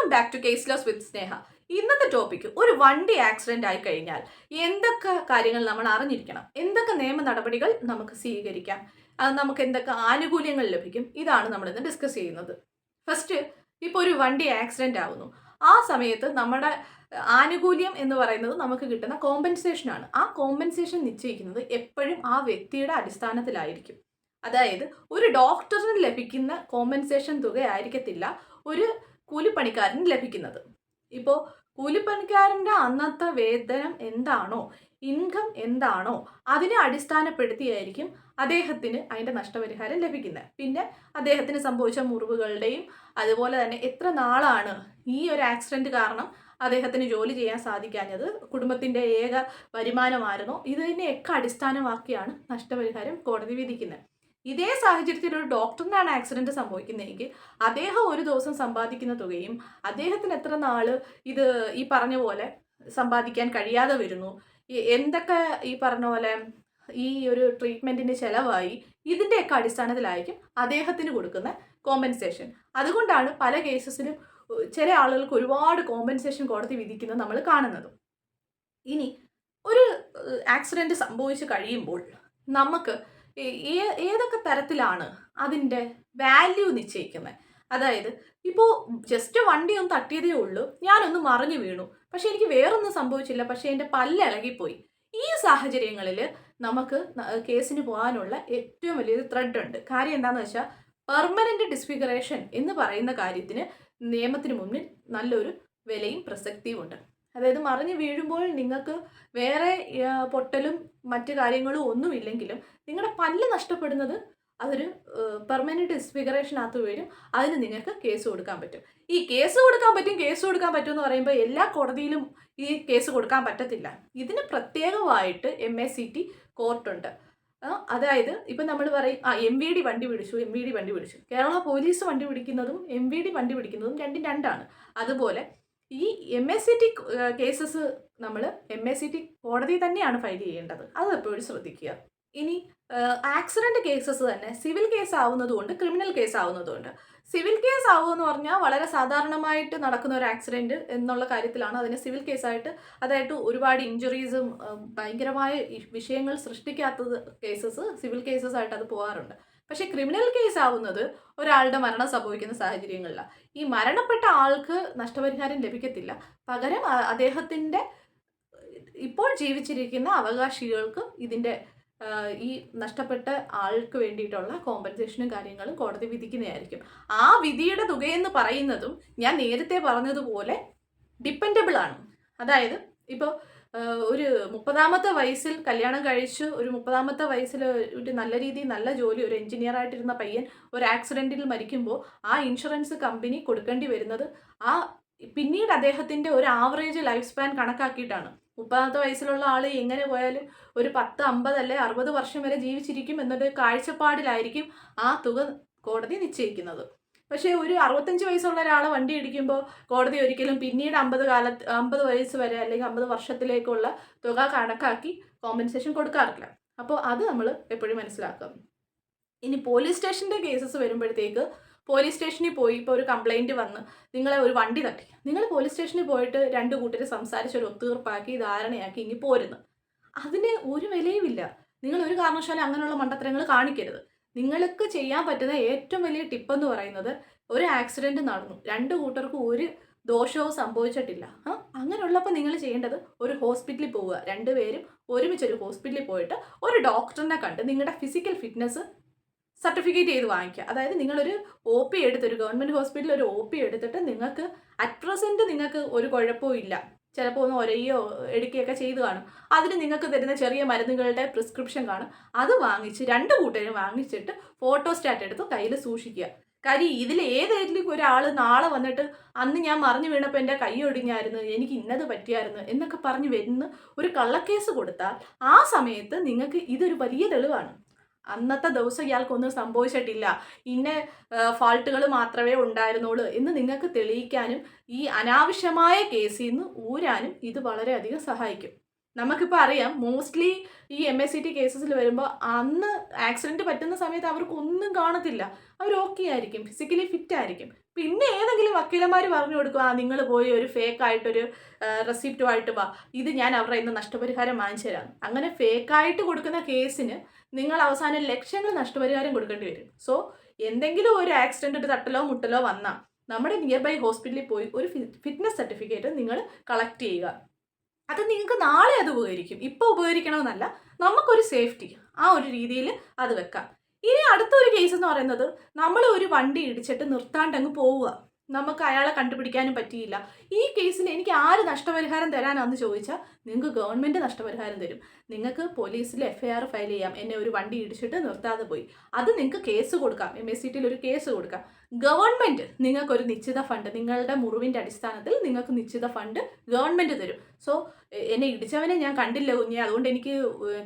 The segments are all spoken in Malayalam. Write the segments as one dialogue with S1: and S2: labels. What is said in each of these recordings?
S1: വെൽക്കം ബാക്ക് ടു കേസ്ലെസ് വിത്ത് സ്നേഹ. ഇന്നത്തെ ടോപ്പിക്ക് ഒരു വണ്ടി ആക്സിഡന്റ് ആയി കഴിഞ്ഞാൽ എന്തൊക്കെ കാര്യങ്ങൾ നമ്മൾ അറിഞ്ഞിരിക്കണം, എന്തൊക്കെ നിയമ നടപടികൾ നമുക്ക് സ്വീകരിക്കാം, അത് നമുക്ക് എന്തൊക്കെ ആനുകൂല്യങ്ങൾ ലഭിക്കും, ഇതാണ് നമ്മൾ ഇന്ന് ഡിസ്കസ് ചെയ്യുന്നത്. ഫസ്റ്റ്, ഇപ്പോൾ ഒരു വണ്ടി ആക്സിഡന്റ് ആവുന്നു, ആ സമയത്ത് നമ്മുടെ ആനുകൂല്യം എന്ന് പറയുന്നത് നമുക്ക് കിട്ടുന്ന കോമ്പൻസേഷൻ ആണ്. ആ കോമ്പൻസേഷൻ നിശ്ചയിക്കുന്നത് എപ്പോഴും ആ വ്യക്തിയുടെ അടിസ്ഥാനത്തിലായിരിക്കും. അതായത് ഒരു ഡോക്ടറിന് ലഭിക്കുന്ന കോമ്പൻസേഷൻ തുക ആയിരിക്കത്തില്ല ഒരു കൂലിപ്പണിക്കാരന് ലഭിക്കുന്നത്. ഇപ്പോൾ കൂലിപ്പണിക്കാരൻ്റെ അന്നത്തെ വേതനം എന്താണോ, ഇൻകം എന്താണോ, അതിനെ അടിസ്ഥാനപ്പെടുത്തിയായിരിക്കും അദ്ദേഹത്തിന് അതിൻ്റെ നഷ്ടപരിഹാരം ലഭിക്കുന്നത്. പിന്നെ അദ്ദേഹത്തിന് സംഭവിച്ച മുറിവുകളുടെയും അതുപോലെ തന്നെ എത്ര നാളാണ് ഈ ഒരു ആക്സിഡൻറ്റ് കാരണം അദ്ദേഹത്തിന് ജോലി ചെയ്യാൻ സാധിക്കാഞ്ഞത്, കുടുംബത്തിൻ്റെ ഏക വരുമാനമായിരുന്നോ, ഇതിനെയൊക്കെ അടിസ്ഥാനമാക്കിയാണ് നഷ്ടപരിഹാരം കോടതി വിധിക്കുന്നത്. ഇതേ സാഹചര്യത്തിൽ ഒരു ഡോക്ടറിനാണ് ആക്സിഡന്റ് സംഭവിക്കുന്നതെങ്കിൽ അദ്ദേഹം ഒരു ദിവസം സമ്പാദിക്കുന്ന തുകയും അദ്ദേഹത്തിന് എത്ര നാള് ഇത് ഈ പറഞ്ഞ പോലെ സമ്പാദിക്കാൻ കഴിയാതെ വരുന്നു, എന്തൊക്കെ ഈ പറഞ്ഞ പോലെ ഈ ഒരു ട്രീറ്റ്മെന്റിന് ചെലവായി, ഇതിൻ്റെയൊക്കെ അടിസ്ഥാനത്തിലായിരിക്കും അദ്ദേഹത്തിന് കൊടുക്കുന്ന കോമ്പൻസേഷൻ. അതുകൊണ്ടാണ് പല കേസസിലും ചില ആളുകൾക്ക് ഒരുപാട് കോമ്പൻസേഷൻ കോടതി വിധിക്കുന്നത് നമ്മൾ കാണുന്നത്. ഇനി ഒരു ആക്സിഡന്റ് സംഭവിച്ചു കഴിയുമ്പോൾ നമുക്ക് ഏതൊക്കെ തരത്തിലാണ് അതിൻ്റെ വാല്യൂ നിശ്ചയിക്കുന്നത്. അതായത് ഇപ്പോൾ ജസ്റ്റ് വണ്ടി ഒന്ന് തട്ടിയതേ ഉള്ളൂ, ഞാനൊന്ന് മറിഞ്ഞു വീണു, പക്ഷെ എനിക്ക് വേറൊന്നും സംഭവിച്ചില്ല, പക്ഷേ എൻ്റെ പല്ല് ഇളകിപ്പോയി. ഈ സാഹചര്യങ്ങളിൽ നമുക്ക് കേസിന് പോകാനുള്ള ഏറ്റവും വലിയൊരു ത്രെഡ് ഉണ്ട്. കാര്യം എന്താണെന്ന് വെച്ചാൽ, പെർമനന്റ് ഡിസ്ഫിഗറേഷൻ എന്ന് പറയുന്ന കാര്യത്തിന് നിയമത്തിന് മുന്നിൽ നല്ലൊരു വിലയും പ്രസക്തിയും ഉണ്ട്. അതായത് മറിഞ്ഞ് വീഴുമ്പോൾ നിങ്ങൾക്ക് വേറെ പൊട്ടലും മറ്റു കാര്യങ്ങളും ഒന്നുമില്ലെങ്കിലും നിങ്ങളുടെ പല്ല് നഷ്ടപ്പെടുന്നത് അതൊരു പെർമനന്റ് ഡിസ്ഫിഗറേഷനകത്ത് വരും. അതിന് നിങ്ങൾക്ക് കേസ് കൊടുക്കാൻ പറ്റും. ഈ കേസ് കൊടുക്കാൻ പറ്റും എന്ന് പറയുമ്പോൾ എല്ലാ കോടതിയിലും ഈ കേസ് കൊടുക്കാൻ പറ്റത്തില്ല. ഇതിന് പ്രത്യേകമായിട്ട് MACT കോർട്ടുണ്ട്. അതായത് ഇപ്പം നമ്മൾ പറയും MVD വണ്ടി പിടിച്ചു. കേരള പോലീസ് വണ്ടി പിടിക്കുന്നതും MVD വണ്ടി പിടിക്കുന്നതും രണ്ടും രണ്ടാണ്. അതുപോലെ ഈ MACT കേസസ് നമ്മൾ MACT കോടതി തന്നെയാണ് ഫയൽ ചെയ്യേണ്ടത്. അത് എപ്പോഴും ശ്രദ്ധിക്കുക. ഇനി ആക്സിഡന്റ് കേസസ് തന്നെ സിവിൽ കേസ് ആവുന്നതുകൊണ്ട് ക്രിമിനൽ കേസ് ആവുന്നതുകൊണ്ട്. സിവിൽ കേസ് ആവുമെന്ന് പറഞ്ഞാൽ വളരെ സാധാരണമായിട്ട് നടക്കുന്ന ഒരു ആക്സിഡന്റ് എന്നുള്ള കാര്യത്തിലാണ് അതിനെ സിവിൽ കേസായിട്ട്, അതായത് ഒരുപാട് ഇഞ്ചുറീസും ഭയങ്കരമായ വിഷയങ്ങൾ സൃഷ്ടിക്കാത്തത് കേസസ് സിവിൽ കേസസ് ആയിട്ട് അത് പോകാറുണ്ട്. പക്ഷെ ക്രിമിനൽ കേസ് ആവുന്നത് ഒരാളുടെ മരണം സംഭവിക്കുന്ന സാഹചര്യങ്ങളിലാണ്. ഈ മരണപ്പെട്ട ആൾക്ക് നഷ്ടപരിഹാരം ലഭിക്കത്തില്ല, പകരം അദ്ദേഹത്തിൻ്റെ ഇപ്പോൾ ജീവിച്ചിരിക്കുന്ന അവകാശികൾക്ക് ഇതിൻ്റെ ഈ നഷ്ടപ്പെട്ട ആൾക്ക് വേണ്ടിയിട്ടുള്ള കോമ്പൻസേഷനും കാര്യങ്ങളും കോടതി വിധിക്കുന്നതായിരിക്കും. ആ വിധിയുടെ തുകയെന്ന് പറയുന്നതും ഞാൻ നേരത്തെ പറഞ്ഞതുപോലെ ഡിപ്പെൻഡബിൾ ആണ്. അതായത് ഇപ്പോൾ ഒരു 30ാമത്തെ വയസ്സിൽ കല്യാണം കഴിച്ച് ഒരു 30ാമത്തെ വയസ്സിൽ ഒരു നല്ല രീതിയിൽ നല്ല ജോലി, ഒരു എഞ്ചിനീയർ ആയിട്ടിരുന്ന പയ്യൻ ഒരു ആക്സിഡൻറ്റിൽ മരിക്കുമ്പോൾ ആ ഇൻഷുറൻസ് കമ്പനി കൊടുക്കേണ്ടി വരുന്നത് പിന്നീട് അദ്ദേഹത്തിൻ്റെ ഒരു ആവറേജ് ലൈഫ് സ്പാൻ കണക്കാക്കിയിട്ടാണ്. 30ാമത്തെ വയസ്സിലുള്ള ആൾ എങ്ങനെ പോയാലും ഒരു 10, 50 അല്ലെ 60 വർഷം വരെ ജീവിച്ചിരിക്കും എന്നൊരു കാഴ്ചപ്പാടിലായിരിക്കും ആ തുക കോടതി നിശ്ചയിക്കുന്നത്. പക്ഷേ ഒരു 65 വയസ്സുള്ള ഒരാളെ വണ്ടി ഇടിക്കുമ്പോൾ കോടതി ഒരിക്കലും പിന്നീട് 50 വയസ്സ് വരെ അല്ലെങ്കിൽ 50 വർഷത്തിലേക്കുള്ള തുക കണക്കാക്കി കോമ്പൻസേഷൻ കൊടുക്കാറില്ല. അപ്പോൾ അത് നമ്മൾ എപ്പോഴും മനസ്സിലാക്കാം. ഇനി പോലീസ് സ്റ്റേഷൻ്റെ കേസസ് വരുമ്പോഴത്തേക്ക്, പോലീസ് സ്റ്റേഷനിൽ പോയി ഇപ്പോൾ ഒരു കംപ്ലൈൻറ്റ് വന്ന് നിങ്ങളെ ഒരു വണ്ടി തട്ടി, നിങ്ങൾ പോലീസ് സ്റ്റേഷനിൽ പോയിട്ട് 2 കൂട്ടർ സംസാരിച്ച് ഒരു ഒത്തുതീർപ്പാക്കി ധാരണയാക്കി ഇനി പോരുന്നു, അതിന് ഒരു വിലയുമില്ല. നിങ്ങൾ ഒരു കാരണവശാലും അങ്ങനെയുള്ള മണ്ടത്തരങ്ങൾ കാണിക്കരുത്. നിങ്ങൾക്ക് ചെയ്യാൻ പറ്റുന്ന ഏറ്റവും വലിയ ടിപ്പെന്ന് പറയുന്നത്, ഒരു ആക്സിഡൻറ്റ് നടന്നു, 2 കൂട്ടർക്കും ഒരു ദോഷവും സംഭവിച്ചിട്ടില്ല, അങ്ങനെയുള്ളപ്പോൾ നിങ്ങൾ ചെയ്യേണ്ടത് ഒരു ഹോസ്പിറ്റലിൽ പോവുക. 2 പേരും ഒരുമിച്ചൊരു ഹോസ്പിറ്റലിൽ പോയിട്ട് ഒരു ഡോക്ടറിനെ കണ്ട് നിങ്ങളുടെ ഫിസിക്കൽ ഫിറ്റ്നസ് സർട്ടിഫിക്കറ്റ് ചെയ്ത് വാങ്ങിക്കുക. അതായത് നിങ്ങളൊരു OP എടുത്ത്, ഒരു ഗവൺമെൻറ് ഹോസ്പിറ്റലിൽ ഒരു OP എടുത്തിട്ട് നിങ്ങൾക്ക് അറ്റ് പ്രസൻറ്റ് നിങ്ങൾക്ക് ഒരു കുഴപ്പവും ഇല്ല, ചിലപ്പോൾ ഒന്ന് ഒരയോ എടുക്കുകയൊക്കെ ചെയ്ത് കാണും, അതിന് നിങ്ങൾക്ക് തരുന്ന ചെറിയ മരുന്നുകളുടെ പ്രിസ്ക്രിപ്ഷൻ കാണും, അത് വാങ്ങിച്ച് 2 കൂട്ടരും വാങ്ങിച്ചിട്ട് ഫോട്ടോസ്റ്റാറ്റ് എടുത്ത് കയ്യിൽ സൂക്ഷിക്കുക. കാര്യം ഇതിൽ ഏതെങ്കിലും ഒരാൾ നാളെ വന്നിട്ട് അന്ന് ഞാൻ മറിഞ്ഞു വീണപ്പോൾ എൻ്റെ കൈ ഒടിഞ്ഞായിരുന്നു, എനിക്ക് ഇന്നത് പറ്റിയായിരുന്നു എന്നൊക്കെ പറഞ്ഞ് വരുന്ന ഒരു കള്ളക്കേസ് കൊടുത്താൽ ആ സമയത്ത് നിങ്ങൾക്ക് ഇതൊരു വലിയ തെളിവാണ്. അന്നത്തെ ദിവസം ഇയാൾക്കൊന്നും സംഭവിച്ചിട്ടില്ല, ഇന്ന ഫാൾട്ടുകൾ മാത്രമേ ഉണ്ടായിരുന്നുള്ളൂ എന്ന് നിങ്ങൾക്ക് തെളിയിക്കാനും ഈ അനാവശ്യമായ കേസിൽ നിന്ന് ഊരാനും ഇത് വളരെയധികം സഹായിക്കും. നമുക്കിപ്പോൾ അറിയാം മോസ്റ്റ്ലി ഈ MACT കേസസിൽ വരുമ്പോൾ അന്ന് ആക്സിഡൻറ്റ് പറ്റുന്ന സമയത്ത് അവർക്കൊന്നും കാണത്തില്ല. അവർ ഓക്കെ ആയിരിക്കും, ഫിസിക്കലി ഫിറ്റ് ആയിരിക്കും. പിന്നെ ഏതെങ്കിലും വക്കീലന്മാർ പറഞ്ഞു കൊടുക്കും, നിങ്ങൾ പോയി ഒരു ഫേക്കായിട്ടൊരു റെസിപ്റ്റുമായിട്ട് വാ, ഇത് ഞാൻ അവരുടെ കയ്യിൽ നിന്ന് നഷ്ടപരിഹാരം വാങ്ങിച്ചു തരാം. അങ്ങനെ ഫേക്കായിട്ട് കൊടുക്കുന്ന കേസിന് നിങ്ങൾ അവസാനം ലക്ഷങ്ങൾ നഷ്ടപരിഹാരം കൊടുക്കേണ്ടി വരും. സോ എന്തെങ്കിലും ഒരു ആക്സിഡൻറ്റ്, ഒരു തട്ടലോ മുട്ടലോ വന്നാൽ നമ്മുടെ നിയർ ബൈ ഹോസ്പിറ്റലിൽ പോയി ഒരു ഫിറ്റ്നസ് സർട്ടിഫിക്കറ്റ് നിങ്ങൾ കളക്ട് ചെയ്യുക. അത് നിങ്ങൾക്ക് നാളെ അത് ഉപകരിക്കും. ഇപ്പോൾ ഉപകരിക്കണമെന്നല്ല, നമുക്കൊരു സേഫ്റ്റി ആ ഒരു രീതിയിൽ അത് വെക്കാം. ഇനി അടുത്തൊരു കേസ് എന്ന് പറയുന്നത്, നമ്മൾ ഒരു വണ്ടി ഇടിച്ചിട്ട് നിർത്താണ്ടങ്ങ് പോവുക, നമുക്ക് അയാളെ കണ്ടുപിടിക്കാനും പറ്റിയില്ല. ഈ കേസിൽ എനിക്ക് ആര് നഷ്ടപരിഹാരം തരാനാണെന്ന് ചോദിച്ചാൽ നിങ്ങൾക്ക് ഗവൺമെൻറ് നഷ്ടപരിഹാരം തരും. നിങ്ങൾക്ക് പോലീസിൽ FIR ഫയൽ ചെയ്യാം, എന്നെ ഒരു വണ്ടി ഇടിച്ചിട്ട് നിർത്താതെ പോയി. അത് നിങ്ങൾക്ക് കേസ് കൊടുക്കാം, MACTയിൽ ഒരു കേസ് കൊടുക്കാം. ഗവൺമെൻറ് നിങ്ങൾക്കൊരു നിശ്ചിത ഫണ്ട്, നിങ്ങളുടെ മുറിവിൻ്റെ അടിസ്ഥാനത്തിൽ നിങ്ങൾക്ക് നിശ്ചിത ഫണ്ട് ഗവൺമെൻറ് തരും. സോ എന്നെ ഇടിച്ചവനെ ഞാൻ കണ്ടില്ല കുഞ്ഞെ, അതുകൊണ്ട് എനിക്ക്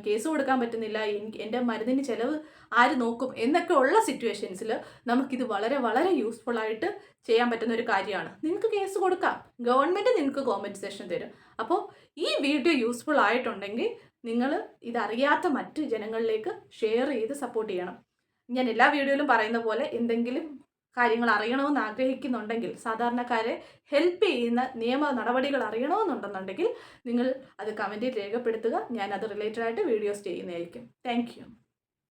S1: കേസ് കൊടുക്കാൻ പറ്റുന്നില്ല, എൻ്റെ മരുന്നിന് ചിലവ് ആര് നോക്കും എന്നൊക്കെ ഉള്ള സിറ്റുവേഷൻസിൽ നമുക്കിത് വളരെ വളരെ യൂസ്ഫുൾ ആയിട്ട് ചെയ്യാൻ പറ്റുന്ന ഒരു കാര്യമാണ്. നിങ്ങൾക്ക് കേസ് കൊടുക്കാം, ഗവൺമെൻറ് നിങ്ങൾക്ക് കോമ്പൻസേഷൻ തരും. അപ്പോൾ ഈ വീഡിയോ യൂസ്ഫുൾ ആയിട്ടുണ്ടെങ്കിൽ നിങ്ങൾ ഇതറിയാത്ത മറ്റ് ജനങ്ങളിലേക്ക് ഷെയർ ചെയ്ത് സപ്പോർട്ട് ചെയ്യണം. ഞാൻ എല്ലാ വീഡിയോയിലും പറയുന്ന പോലെ എന്തെങ്കിലും കാര്യങ്ങൾ അറിയണമെന്ന് ആഗ്രഹിക്കുന്നുണ്ടെങ്കിൽ, സാധാരണക്കാരെ ഹെൽപ്പ് ചെയ്യുന്ന നിയമ നടപടികൾ അറിയണമെന്നുണ്ടെന്നുണ്ടെങ്കിൽ നിങ്ങൾ അത് കമൻറ്റിൽ രേഖപ്പെടുത്തുക. ഞാൻ അത് റിലേറ്റഡ് ആയിട്ട് വീഡിയോസ് ചെയ്യുന്നതായിരിക്കും. Thank you.